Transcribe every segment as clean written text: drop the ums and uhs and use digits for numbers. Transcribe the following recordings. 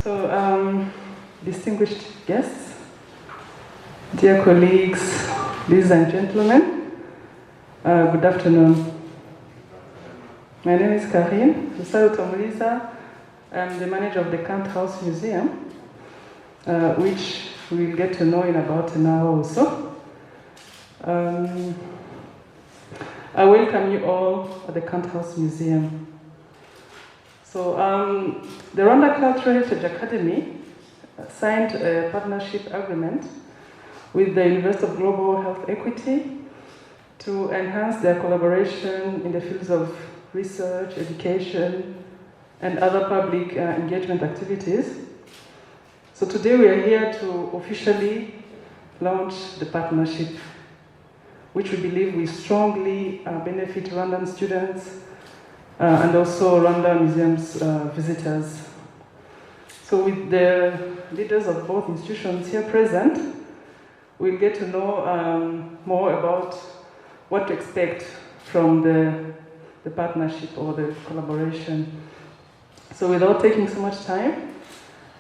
So, distinguished guests, dear colleagues, ladies and gentlemen, good afternoon. My name is Karere. I'm the manager of the Kant House Museum, which we'll get to know in about an hour or so. I welcome you all at the Kant House Museum. So, the Rwanda Cultural Heritage Academy signed a partnership agreement with the University of Global Health Equity to enhance their collaboration in the fields of research, education, and other public engagement activities. So today we are here to officially launch the partnership, which we believe will strongly benefit Rwandan students and also Rwanda Museum's visitors. So with the leaders of both institutions here present, we'll get to know more about what to expect from the partnership or the collaboration. So without taking so much time,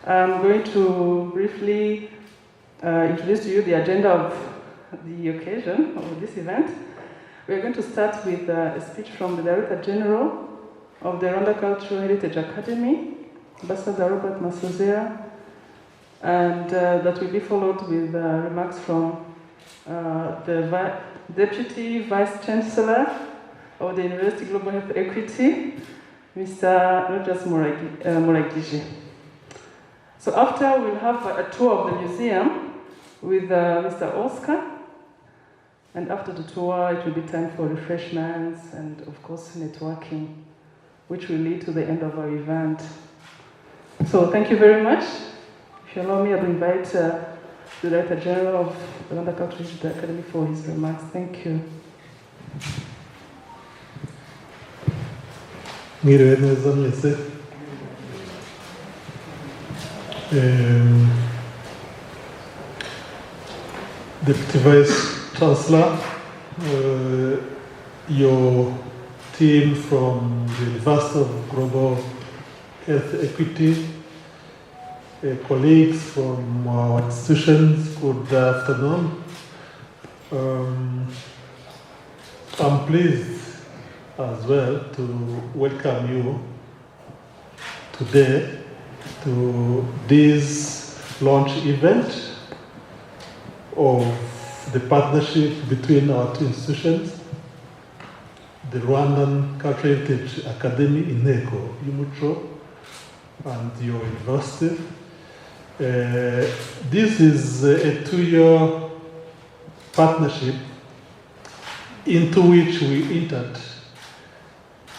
I'm going to briefly introduce to you the agenda of the occasion of this event. We're going to start with a speech from the Director General of the Rwanda Cultural Heritage Academy, Ambassador Robert Masozera, and that will be followed with remarks from the Deputy Vice Chancellor of the University Global Health Equity, Mr. Rogers Murage. So after we'll have a tour of the museum with Mr. Oscar, and after the tour it will be time for refreshments and of course networking, which will lead to the end of our event. So thank you very much. If you allow me, I'll invite the Director General of the Rwanda Cultural Heritage Academy for his remarks. Thank you. Mwiriwe neza mwese. Deputy Vice Chancellor, your team from the University of Global Health Equity, colleagues from our institutions, good afternoon. I'm pleased as well to welcome you today to this launch event of the partnership between our two institutions, the Rwandan Cultural Heritage Academy, inteko, Umuco, and your university. This is a two-year partnership into which we entered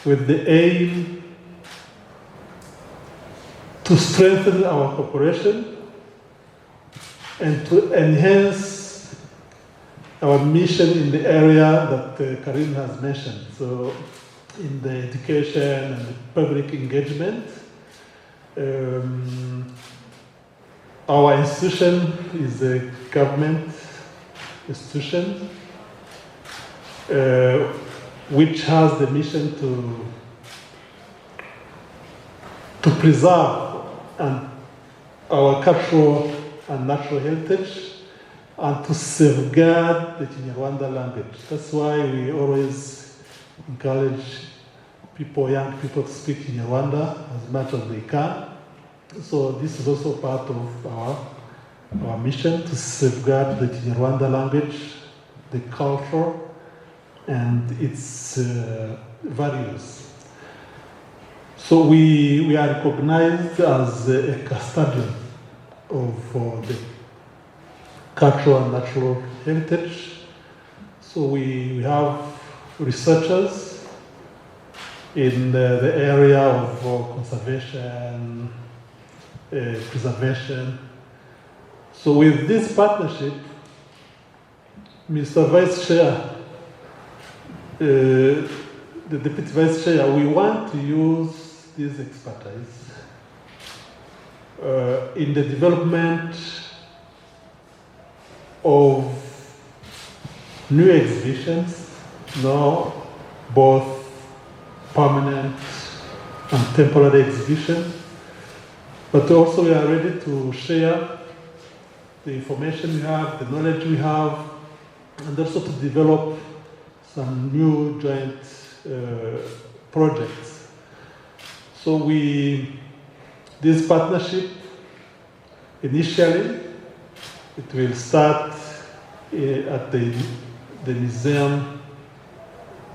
with the aim to strengthen our cooperation and to enhance our mission in the area that Karin has mentioned. So in the education and the public engagement, our institution is a government institution which has the mission to preserve our cultural and natural heritage and to safeguard the INYARWANDA language. That's why we always encourage people, young people, to speak INYARWANDA as much as they can. So this is also part of our mission to safeguard the INYARWANDA language, the culture, and its values. So we are recognized as a custodian of the cultural and natural heritage. So we have researchers in the area of conservation, preservation. So with this partnership, Mr. Vice Chair, the Deputy Vice Chair, we want to use this expertise in the development of new exhibitions, now both permanent and temporary exhibitions, But also we are ready to share the information we have, the knowledge we have, and also to develop some new joint projects. So this partnership, initially, it will start at the Museum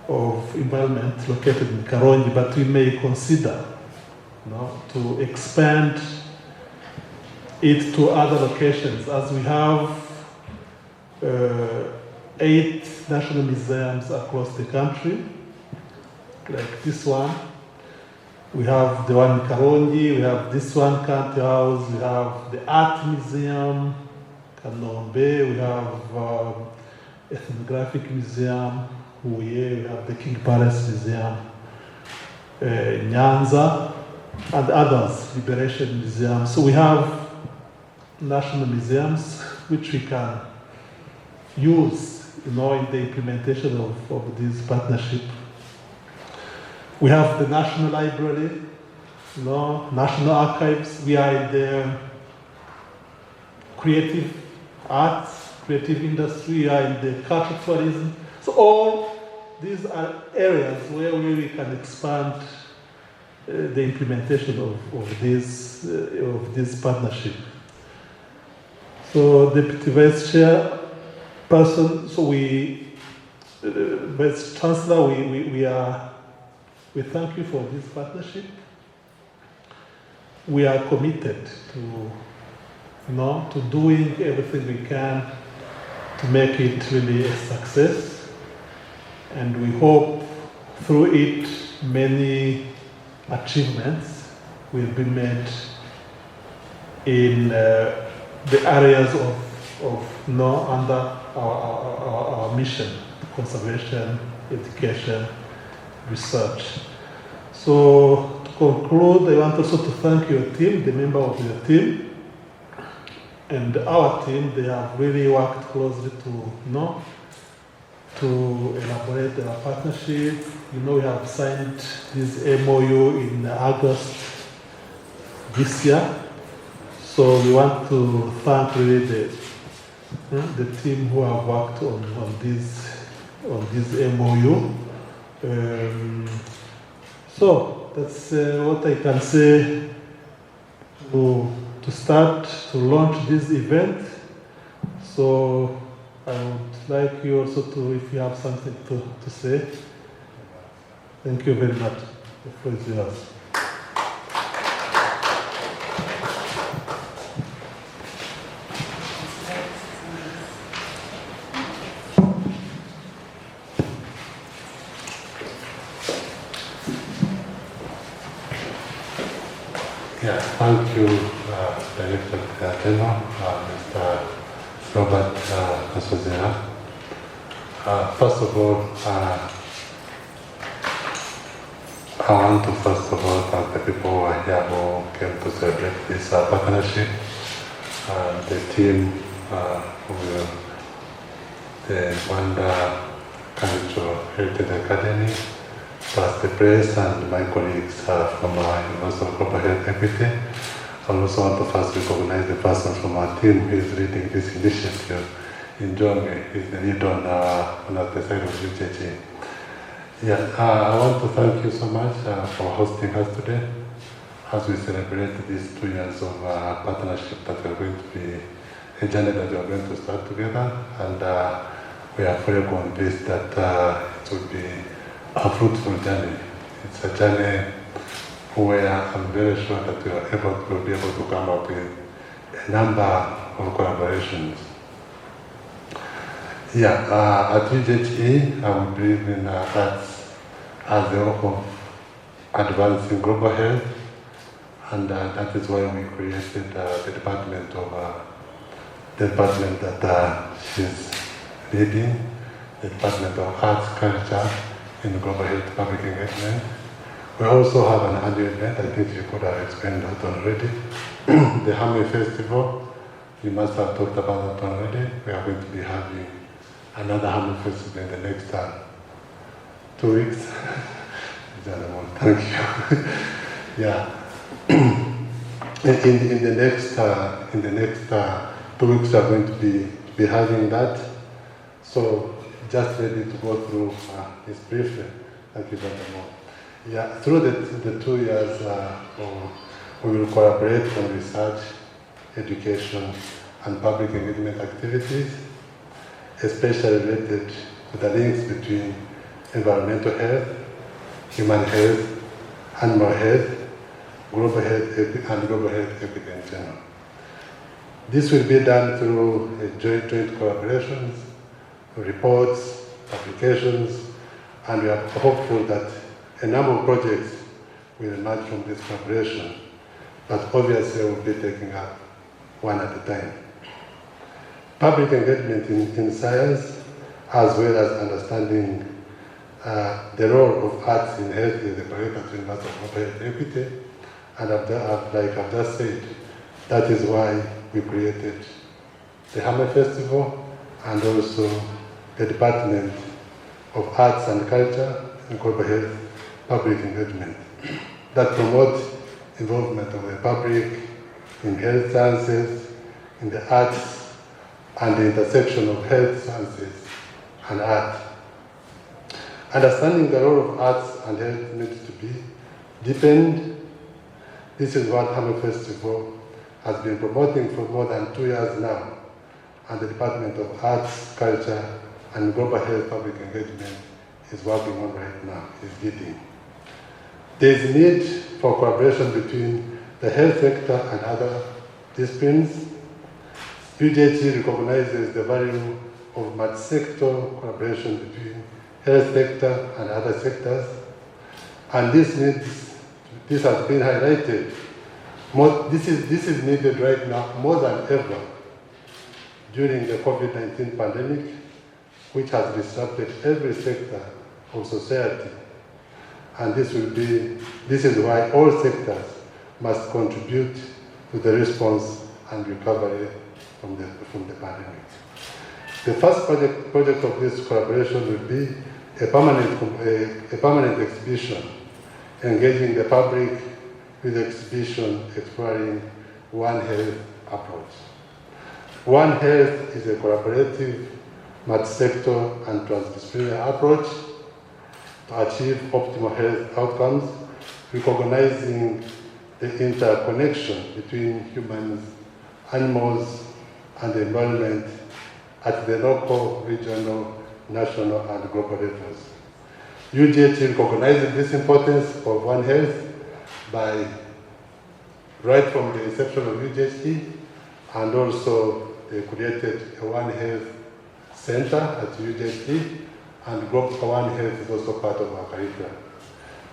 of Environment located in Karongi, but we may consider to expand it to other locations, as we have 8 national museums across the country, like this one. We have the one in Karongi, we have this one, County House, we have the Art Museum, Kanombe, we have Ethnographic Museum, we have the King Palace Museum, Nyanza, and others, Liberation Museum. So we have national museums which we can use in the implementation of this partnership. We have the National Library, National Archives. We are in the creative arts, creative industry. We are in the cultural tourism. So all these are areas where we can expand the implementation of this partnership. So Deputy Vice Chair person, so Vice Chancellor, we thank you for this partnership. We are committed to doing everything we can to make it really a success, and we hope through it many achievements will be made in the areas under our mission: conservation, education, research. So to conclude, I want also to thank your team, the member of your team, and our team. They have really worked closely to elaborate our partnership. We have signed this MOU in August this year. So we want to thank really the team who have worked on this MOU. So that's what I can say to start to launch this event. So I would like you also to, if you have something to say. Thank you very much. The floor is yours. Yeah, thank you, Director General, Mr. Robert Kasozera. First of all, I want to thank the people who are here who came to celebrate this partnership, the team, the Rwanda Cultural Heritage Academy, plus the press and my colleagues from University of Global Health Equity. I also want to first recognize the person from our team who is leading this initiative in Janvier. He's the lead on the side of UGHE. Yeah, I want to thank you so much for hosting us today as we celebrate these 2 years of partnership that we are going to be, a journey that we are going to start together, and we are fully convinced that it will be a fruitful journey. It's a journey where I'm very sure that we'll be able to come up with a number of collaborations. Yeah, at UGHE, I believe in arts as the hope of advancing global health, and that is why we created the department that she's leading, the Department of Arts, Culture, in Global Health Public Engagement. We also have an annual event, I think you could have explained that already. The Hami Festival, you must have talked about that already. We are going to be having another Hami Festival in the next 2 weeks. Thank you. Yeah. in the next 2 weeks, we are going to be having that. So just ready to go through this brief. Thank you very much. Yeah, through the 2 years, we will collaborate on research, education, and public engagement activities, especially related to the links between environmental health, human health, animal health, global health, and global health equity in general. This will be done through joint collaborations, reports, publications, and we are hopeful that a number of projects will emerge from this collaboration, but obviously we'll be taking up one at a time. Public engagement in science, as well as understanding the role of arts in health is the prerequisite matter of health equity, and like I've just said, that is why we created the Hammer Festival and also the Department of Arts and Culture and Global Health Public Engagement that promote involvement of the public in health sciences, in the arts, and the intersection of health sciences and art. Understanding the role of arts and health needs to be deepened. This is what Hammer Festival has been promoting for more than 2 years now, and the Department of Arts, Culture, and Global Health Public Engagement is working on right now, is leading. There is a need for collaboration between the health sector and other disciplines. UGHE recognizes the value of multi-sector collaboration between health sector and other sectors, and this has been highlighted. This is needed right now more than ever during the COVID-19 pandemic, which has disrupted every sector of society. And this is why all sectors must contribute to the response and recovery from the pandemic. The first project of this collaboration will be a permanent exhibition, engaging the public with exhibition exploring One Health approach. One Health is a collaborative, multi-sector and transdisciplinary approach to achieve optimal health outcomes, recognizing the interconnection between humans, animals, and the environment at the local, regional, national, and global levels. UGHE recognizes this importance of One Health by right from the inception of UGHE, and also they created a One Health Center at UGHE, and Global One Health is also part of our curriculum.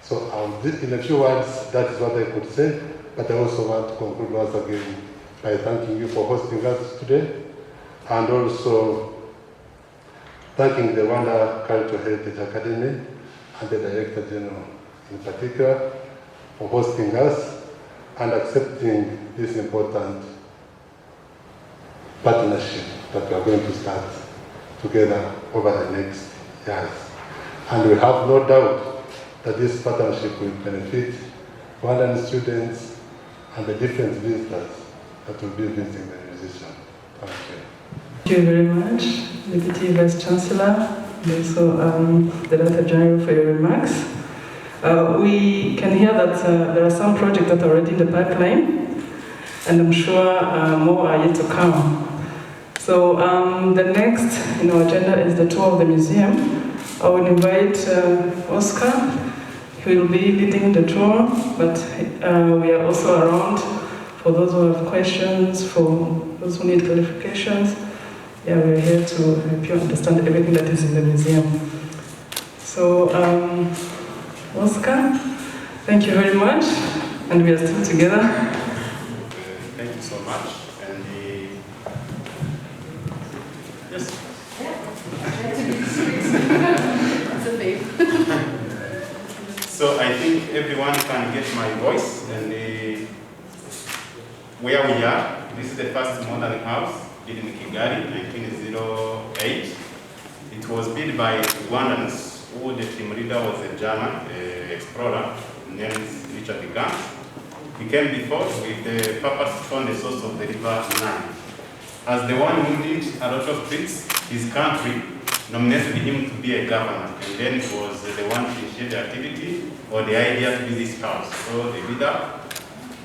So in a few words, that is what I could say, but I also want to conclude once again by thanking you for hosting us today, and also thanking the Rwanda Cultural Heritage Academy and the Director General in particular for hosting us and accepting this important partnership that we are going to start together over the next years. And we have no doubt that this partnership will benefit Rwandan students and the different visitors that will be visiting the museum. Thank you. Thank you very much, Deputy Vice Chancellor, and also Director General, for your remarks. We can hear that there are some projects that are already in the pipeline, and I'm sure more are yet to come. So the next in our agenda is the tour of the museum. I will invite Oscar. He will be leading the tour, but we are also around for those who have questions, for those who need clarifications. Yeah, we're here to help you understand everything that is in the museum. So, Oscar, thank you very much, and we are still together. Thank you so much. And yes. It's a babe. So I think everyone can get my voice and where we are. This is the first modern house built in Kigali, 1908. It was built by Rwandans, who the team leader was a German explorer named Richard Gans. he came before with the purpose to find the source of the river Nile. As the one who did a lot of things, his country nominated him to be a governor, and then he was the one to initiate the activity or the idea to build this house. So they built up,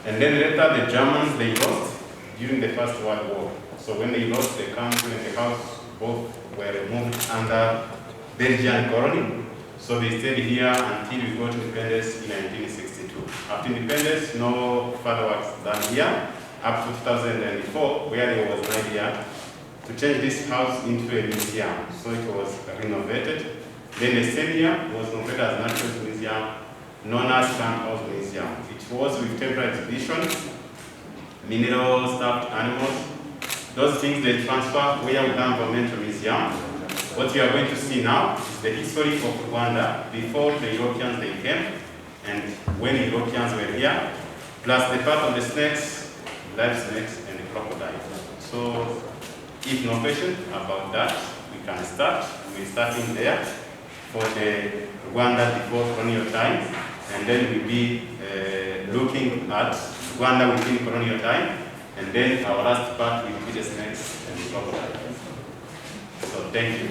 and then later the Germans, they lost during the First World War. So when they lost, the country and the house both were moved under Belgian colony. So they stayed here until we got independence in 1962. After independence, no further works done here, up to 2004, where there was an idea to change this house into a museum. So it was renovated. Then the same year, it was renovated as a Natural Museum, known as Plant House Museum. It was with temporary exhibitions, minerals, stuffed animals. Those things they transfer where we have a mental museum. What you are going to see now is the history of Rwanda before the Europeans they came, and when the Europeans were here, plus the part of the snakes, live snakes, and the crocodile. So, if no question about that, we can start. We're starting there for the Rwanda before colonial time, and then we'll be looking at Rwanda within colonial time, and then our last part will be the snakes and the crocodile. So thank you.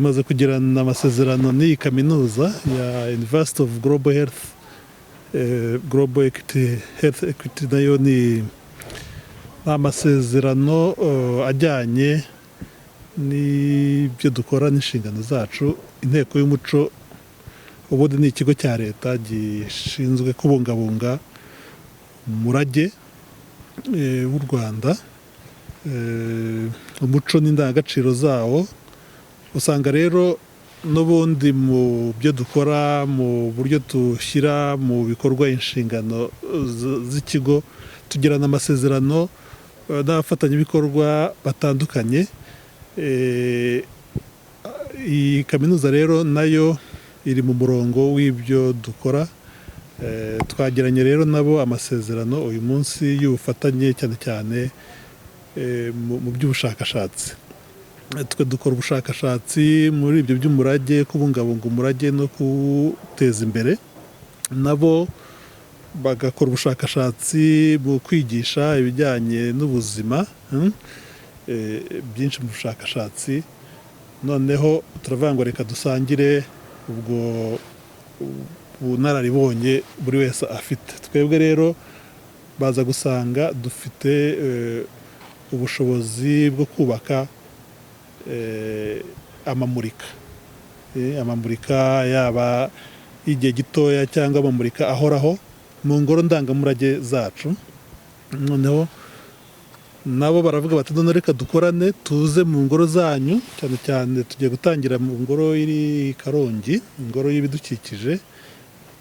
tumaze kugirana amasezerano n'iyi kaminuza ya University of Global Health, Global Equity, Health Equity, nayo ni amasezerano ajyanye n'ibyo dukora n'inshingano zacu. Inteko y'umuco ubundi ni ikigo cya leta gishinzwe kubungabunga umurage w'u Rwanda, umuco n'indangagaciro zawo. Usanga rero n'ubundi mu byo dukora, mu buryo dushyira mu bikorwa inshingano z'ikigo, tugirana amasezerano n'abafatanyabikorwa batandukanye. Iyi kaminuza rero nayo iri mu murongo w'ibyo dukora. Twagiranye rero nabo amasezerano uyu munsi y'ubufatanye cyane cyane mu by'ubushakashatsi. Twe dukora ubushakashatsi muri ibyo by'umurage, kubungabunga umurage no kuwuteza imbere. Nabo bagakora ubushakashatsi mu kwigisha ibijyanye n'ubuzima, byinshi mu bushakashatsi. Noneho turavuga ngo reka dusangire ubwo bunararibonye buri wese afite. Twebwe rero baza gusanga dufite ubushobozi bwo kubaka amamurika yaba y'igihe gitoya cyangwa amamurika ahoraho mu ngoro ndangamurage zacu. Noneho nabo baravuga bati none reka dukorane tuze mu ngoro zanyu, cyane cyane tugiye gutangira mu ngoro iri Karongi, ingoro y'ibidukikije,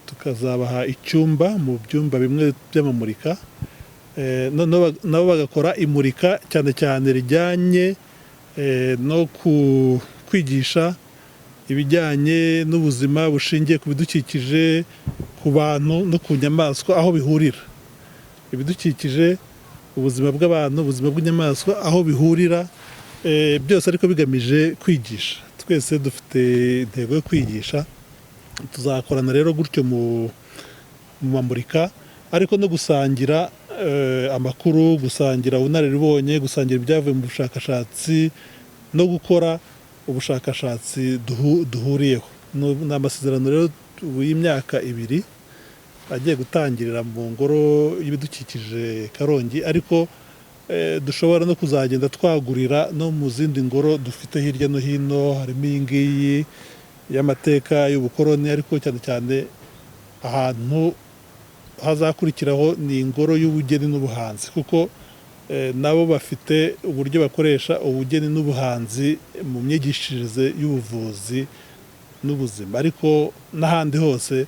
tukazabaha icyumba mu byumba bimwe by'amamurika. Nabo bagakora imurika cyane cyane rijyanye no kwigisha ibijyanye n'ubuzima bushingiye ku bidukikije, ku bantu no ku nyamaswa, aho bihurira. Ibidukikije, ubuzima bw'abantu, ubuzima bw'inyamaswa, aho bihurira, byose ariko bigamije kwigisha. Twese dufite intego yo kwigisha. Tuzakorana rero gutyo mu mamurika, ariko no gusangira amakuru, gusangira ubunararibonye, gusangira ibyavuye mu bushakashatsi no gukora ubushakashatsi duhuriyeho. Ni amasezerano rero y'imyaka 2 agiye gutangirira mu ngoro y'ibidukikije Karongi, ariko dushobora no kuzagenda twagurira no mu zindi ngoro dufite hirya no hino. Harimo iyi ngiyi y'amateka y'ubukoroni, ariko cyane cyane ahantu hazakurikiraho ni ingoro y'ubugeni n'ubuhanzi, kuko nabo bafite uburyo bakoresha ubugeni n'ubuhanzi mu myigishirize y'ubuvuzi n'ubuzima, ariko n'ahandi hose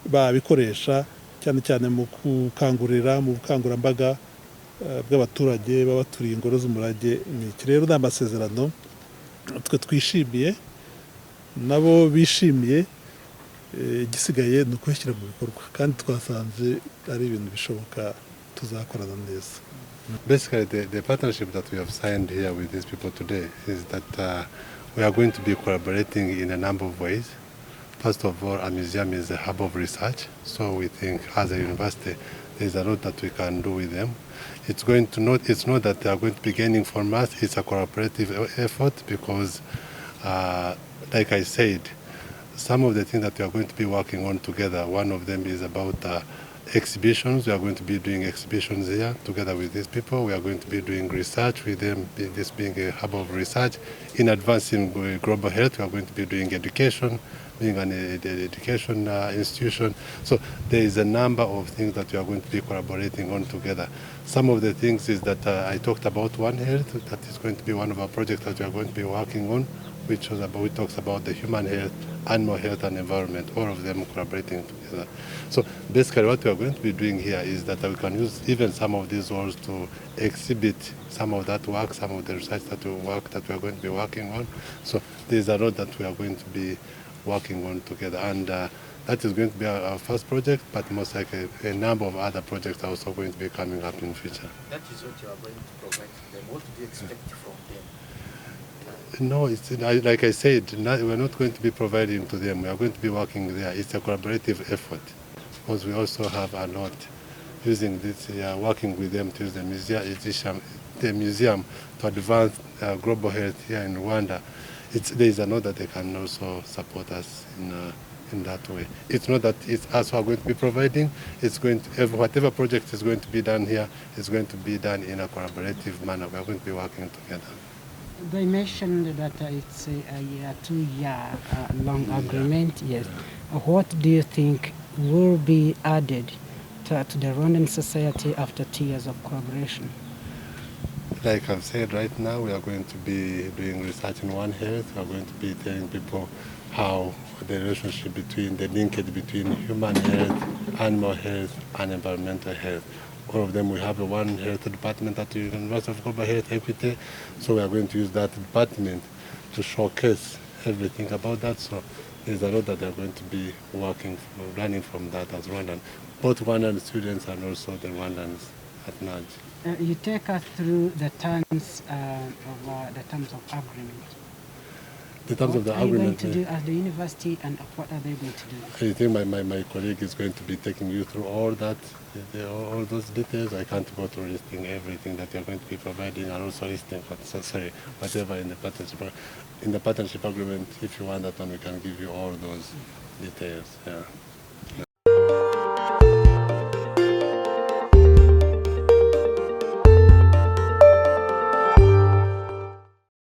babikoresha, cyane cyane mu gukangurira, mu bukangurambaga bw'abaturage baba baturiye ingoro z'umurage. Iki rero ni amasezerano twe twishimiye, nabo bishimiye. Igisigaye ni ukubishyira mu bikorwa, kandi twasanze ari ibintu bishoboka, tuzakorana neza. Basically, the partnership that we have signed here with these people today is that we are going to be collaborating in a number of ways. First of all, a museum is a hub of research, so we think as a university there's a lot that we can do with them. It's not that they are going to be gaining from us, it's a cooperative effort, because like I said, some of the things that we are going to be working on together, one of them is about exhibitions. We are going to be doing exhibitions here together with these people. We are going to be doing research with them, this being a hub of research. In advancing global health, we are going to be doing education, being an education institution. So there is a number of things that we are going to be collaborating on together. Some of the things is that I talked about One Health, that is going to be one of our projects that we are going to be working on, which talks about the human health, animal health and environment, all of them collaborating together. So basically what we are going to be doing here is that we can use even some of these walls to exhibit some of that work, some of the research that we are going to be working on. So there's a lot that we are going to be working on together, and that is going to be our first project, but most likely a number of other projects are also going to be coming up in the future. That is what you are going to provide them. What do you expect from them? No, like I said, we're not going to be providing to them. We are going to be working there. It's a collaborative effort, because we also have a lot using this, working with them to use the museum to advance global health here in Rwanda. There is a lot that they can also support us in that way. It's not that it's us who are going to be providing. It's going to, whatever project is going to be done here is going to be done in a collaborative manner. We are going to be working together. They mentioned that it's a 2-year long agreement. Yes. What do you think will be added to the Rwandan society after 2 years of collaboration? Like I've said, right now we are going to be doing research in One Health. We are going to be telling people how the relationship between, the linkage between human health, animal health, and environmental health. all of them, we have one heritage department at the University of Global Health Equity, so we are going to use that department to showcase everything about that. So there's a lot that they're going to be learning from that as Rwandan, both Rwandan students and also the Rwandans at large. You take us through the terms of agreement. The terms of the What are you going agreement. to do at the university, and what are they going to do? I think my colleague is going to be taking you through all that, all those details. I can't go through listing everything that you're going to be providing, and also listing whatever in the partnership. In the partnership agreement, if you want that one, we can give you all those details. Yeah.